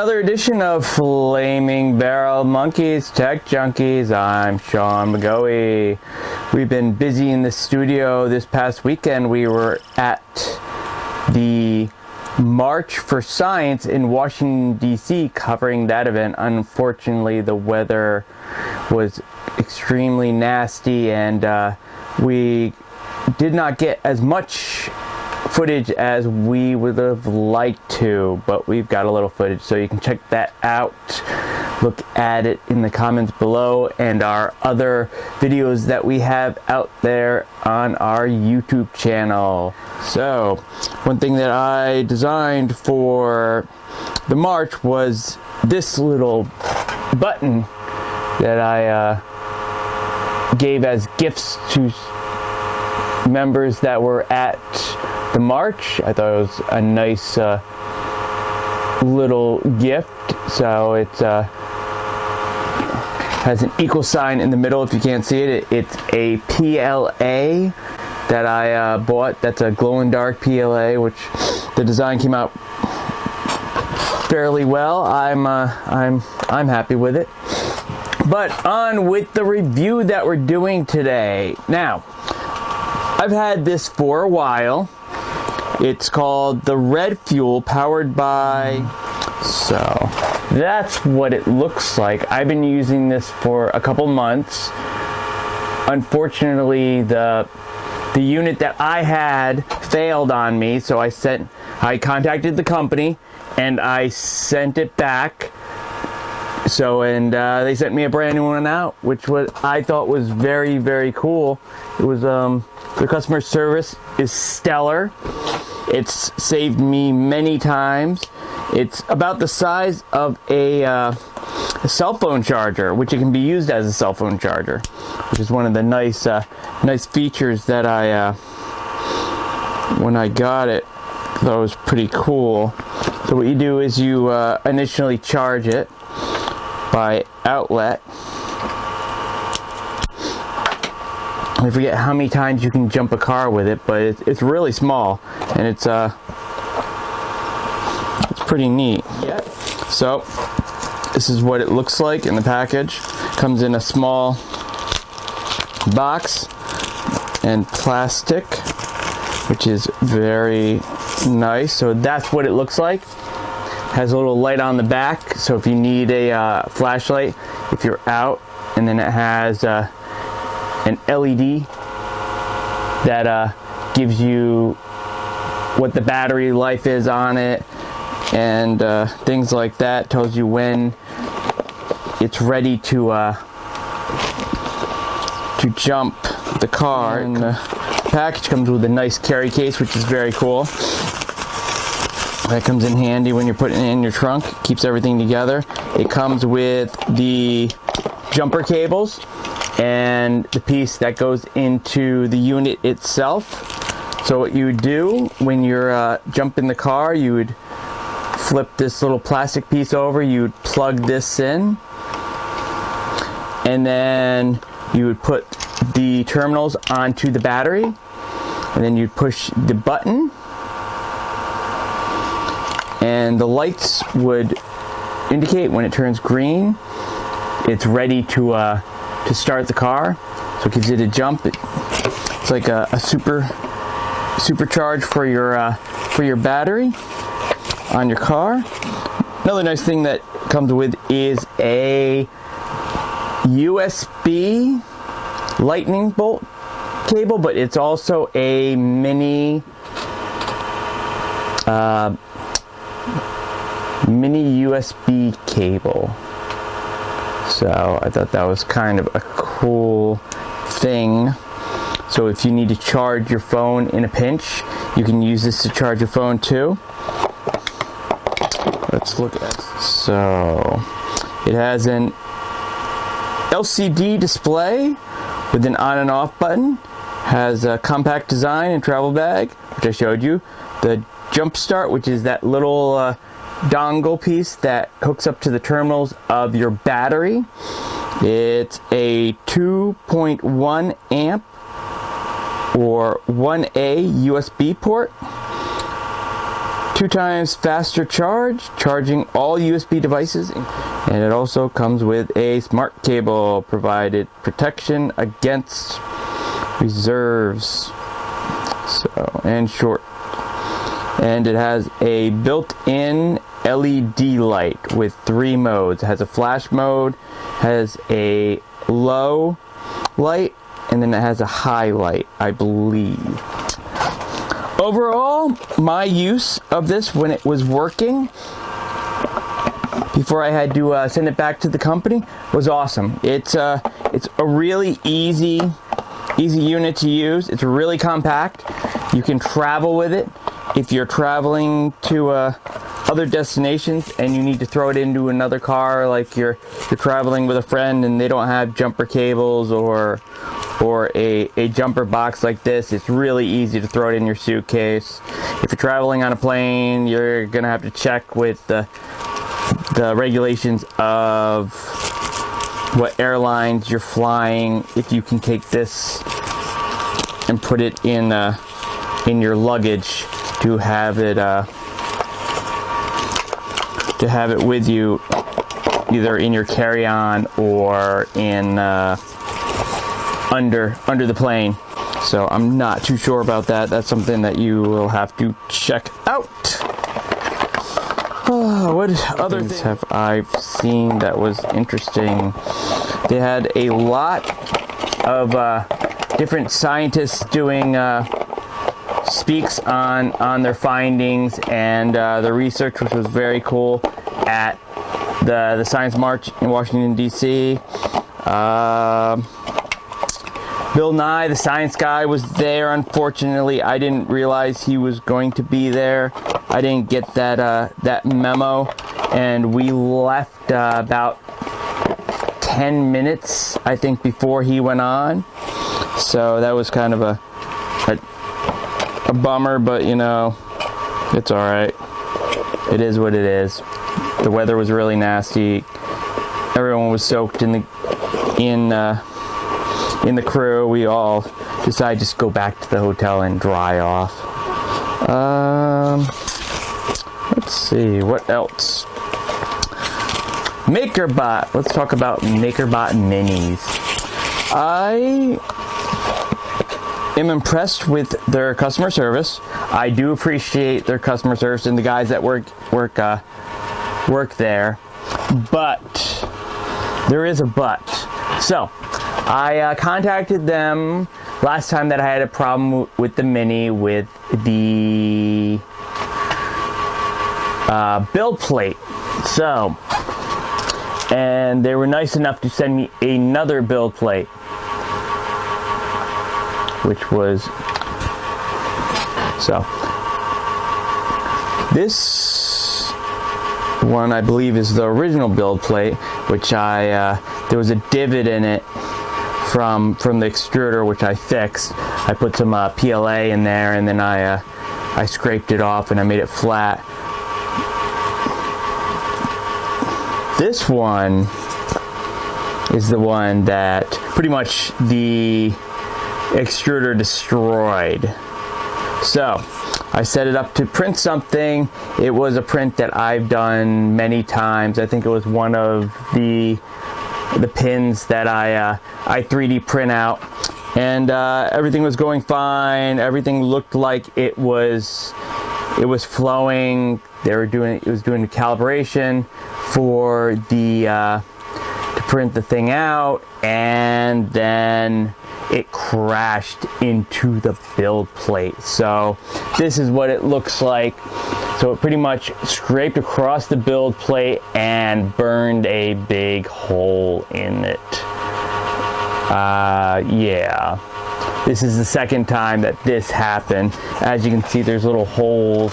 another edition of Flaming Barrel Monkeys Tech Junkies. I'm Sean McGoey. We've been busy in the studio this past weekend. We were at the March for Science in Washington, D.C. covering that event. Unfortunately, the weather was extremely nasty and we did not get as much footage as we would have liked to, but we've got a little footage, so you can check that out. Look at it in the comments below, and our other videos that we have out there on our YouTube channel. So one thing that I designed for the March was this little button that I gave as gifts to members that were at the March. I thought it was a nice little gift. So it has an equal sign in the middle. If you can't see it, it's a PLA that I bought. That's a glow-in-dark PLA, which the design came out fairly well. I'm happy with it. But on with the review that we're doing today. Now, I've had this for a while. It's called the Red Fuel, powered by... So that's what it looks like. I've been using this for a couple months. Unfortunately, the unit that I had failed on me, so I contacted the company and I sent it back. So, and they sent me a brand new one out, which I thought was very, very cool. It was, the customer service is stellar. It's saved me many times. It's about the size of a cell phone charger, which it can be used as a cell phone charger, which is one of the nice features that when I got it, thought was pretty cool. So what you do is you initially charge it by outlet. I forget how many times you can jump a car with it, but it's really small, and it's pretty neat. Yeah. So this is what it looks like in the package. Comes in a small box and plastic, which is very nice. So that's what it looks like. Has a little light on the back, so if you need a flashlight if you're out, and then it has an LED that gives you what the battery life is on it and things like that. Tells you when it's ready to jump the car. And the package comes with a nice carry case, which is very cool. That comes in handy when you're putting it in your trunk. Keeps everything together. It comes with the jumper cables and the piece that goes into the unit itself. So what you would do when you're jumping the car, you would flip this little plastic piece over, you would plug this in, and then you would put the terminals onto the battery, and then you'd push the button, and the lights would indicate when it turns green. It's ready to start the car, so it gives it a jump. It's like a supercharge for your battery on your car. Another nice thing that comes with is a USB lightning bolt cable, but it's also a mini USB cable. So I thought that was kind of a cool thing. So if you need to charge your phone in a pinch, you can use this to charge your phone too. Let's look at it. So it has an LCD display with an on and off button. Has a compact design and travel bag, which I showed you. The jump start, which is that little dongle piece that hooks up to the terminals of your battery. It's a 2.1 amp or 1A USB port, 2 times faster charge, charging all USB devices, and it also comes with a smart cable, provided protection against reserves. So, and short. And it has a built-in LED light with 3 modes. It has a flash mode, has a low light, and then it has a high light, I believe. Overall, my use of this when it was working, before I had to send it back to the company, was awesome. It's a really easy unit to use. It's really compact. You can travel with it. If you're traveling to other destinations and you need to throw it into another car, like you're traveling with a friend and they don't have jumper cables or a jumper box like this, it's really easy to throw it in your suitcase. If you're traveling on a plane, you're gonna have to check with the regulations of what airlines you're flying, if you can take this and put it in your luggage to have it with you, either in your carry-on or in under the plane. So I'm not too sure about that. That's something that you will have to check out. What other things have I seen that was interesting? They had a lot of different scientists doing speaks on their findings and the research, which was very cool, at the Science March in Washington, D.C. Bill Nye, the science guy, was there. Unfortunately, I didn't realize he was going to be there. I didn't get that memo, and we left about 10 minutes, I think, before he went on. So that was kind of a bummer, but you know, it's all right. It is what it is. The weather was really nasty. Everyone was soaked in the crew. We all decided to just go back to the hotel and dry off. Let's see, what else? MakerBot. Let's talk about MakerBot Minis. I am impressed with their customer service. I do appreciate their customer service and the guys that work there, but there is a but. So I contacted them last time that I had a problem with the Mini with the build plate. So, and they were nice enough to send me another build plate, which was, so this one I believe is the original build plate, which there was a divot in it from the extruder, which I fixed. I put some PLA in there, and then I scraped it off and I made it flat. This one is the one that pretty much the extruder destroyed. So I set it up to print something. It was a print that I've done many times. I think it was one of the pins that I 3D print out, and everything was going fine. Everything looked like it was flowing. It was doing the calibration for the to print the thing out, and then it crashed into the build plate. So this is what it looks like. So it pretty much scraped across the build plate and burned a big hole in it. Yeah, this is the second time that this happened. As you can see, there's little holes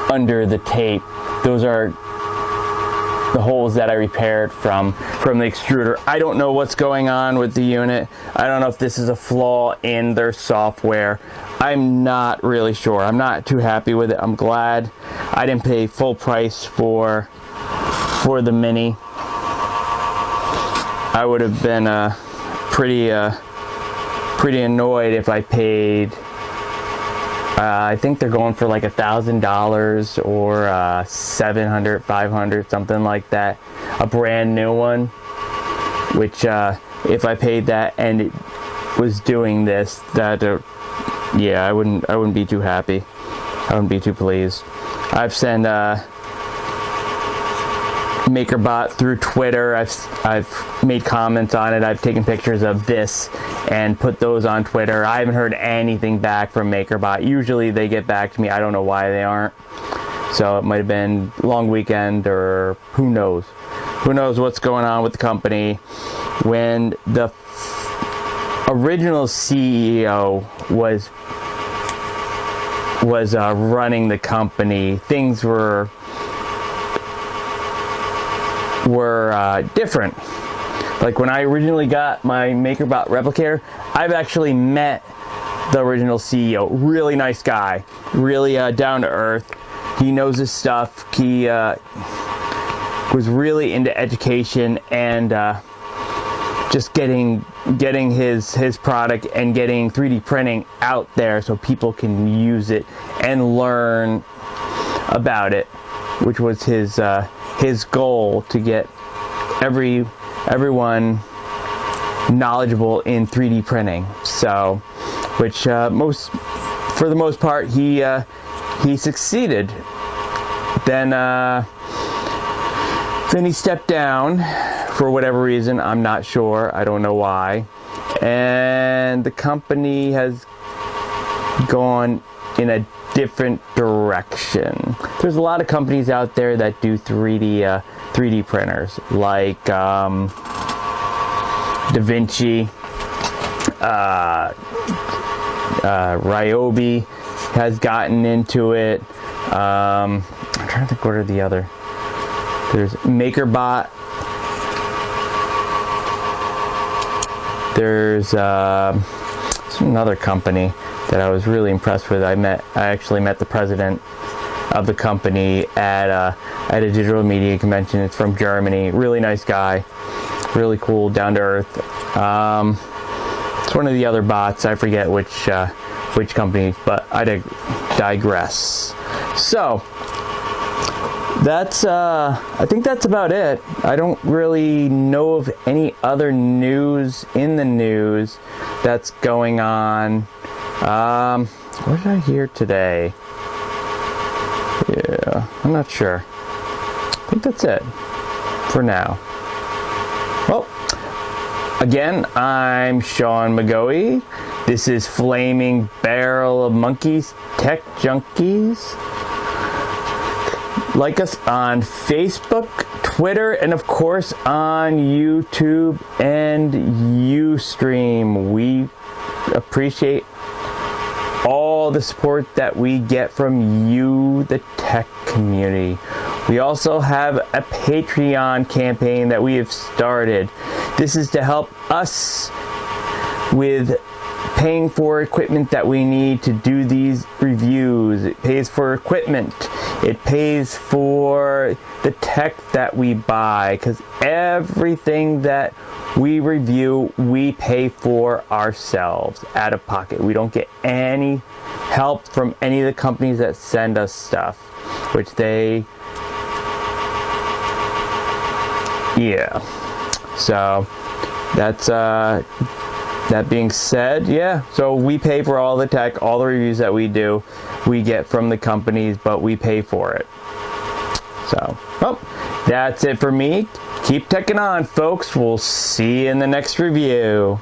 under the tape. Those are the holes that I repaired from the extruder. I don't know what's going on with the unit. I don't know if this is a flaw in their software. I'm not really sure. I'm not too happy with it. I'm glad I didn't pay full price for the Mini. I would have been pretty annoyed if I paid I think they're going for like $1,000 or 700, 500, something like that. A brand new one. Which, if I paid that and it was doing this, that yeah, I wouldn't be too happy. I wouldn't be too pleased. I've sent MakerBot through Twitter. I've made comments on it. I've taken pictures of this and put those on Twitter. I haven't heard anything back from MakerBot. Usually they get back to me. I don't know why they aren't. So it might have been long weekend, or who knows. Who knows what's going on with the company. When the original CEO was running the company, things were different. Like when I originally got my MakerBot replicator, I've actually met the original CEO. Really nice guy, really down to earth. He knows his stuff. He was really into education and just getting his product and getting 3D printing out there so people can use it and learn about it, which was his goal, to get everyone knowledgeable in 3D printing. So, which for the most part, he succeeded. Then he stepped down for whatever reason. I'm not sure. I don't know why. And the company has gone in a different direction. There's a lot of companies out there that do 3D printers, like Da Vinci, Ryobi has gotten into it. I'm trying to think, what are the other? There's MakerBot. There's another company that I was really impressed with. I actually met the president of the company at a digital media convention. It's from Germany. Really nice guy. Really cool, down to earth. It's one of the other bots. I forget which company, but I digress. So that's I think that's about it. I don't really know of any other news in the news that's going on. What did I hear today? Yeah, I'm not sure. I think that's it for now. Well, again, I'm Sean McGoey. This is Flaming Barrel of Monkeys Tech Junkies. Like us on Facebook, Twitter, and of course on YouTube and Ustream. We appreciate all the support that we get from you, the tech community. We also have a Patreon campaign that we have started. This is to help us with paying for equipment that we need to do these reviews. It pays for equipment. It pays for the tech that we buy, because everything that we review, we pay for ourselves out of pocket. We don't get any help from any of the companies that send us stuff, which they, yeah. So that's that being said, yeah, so we pay for all the tech, all the reviews that we do, we get from the companies, but we pay for it. So, well, that's it for me. Keep teching on, folks. We'll see you in the next review.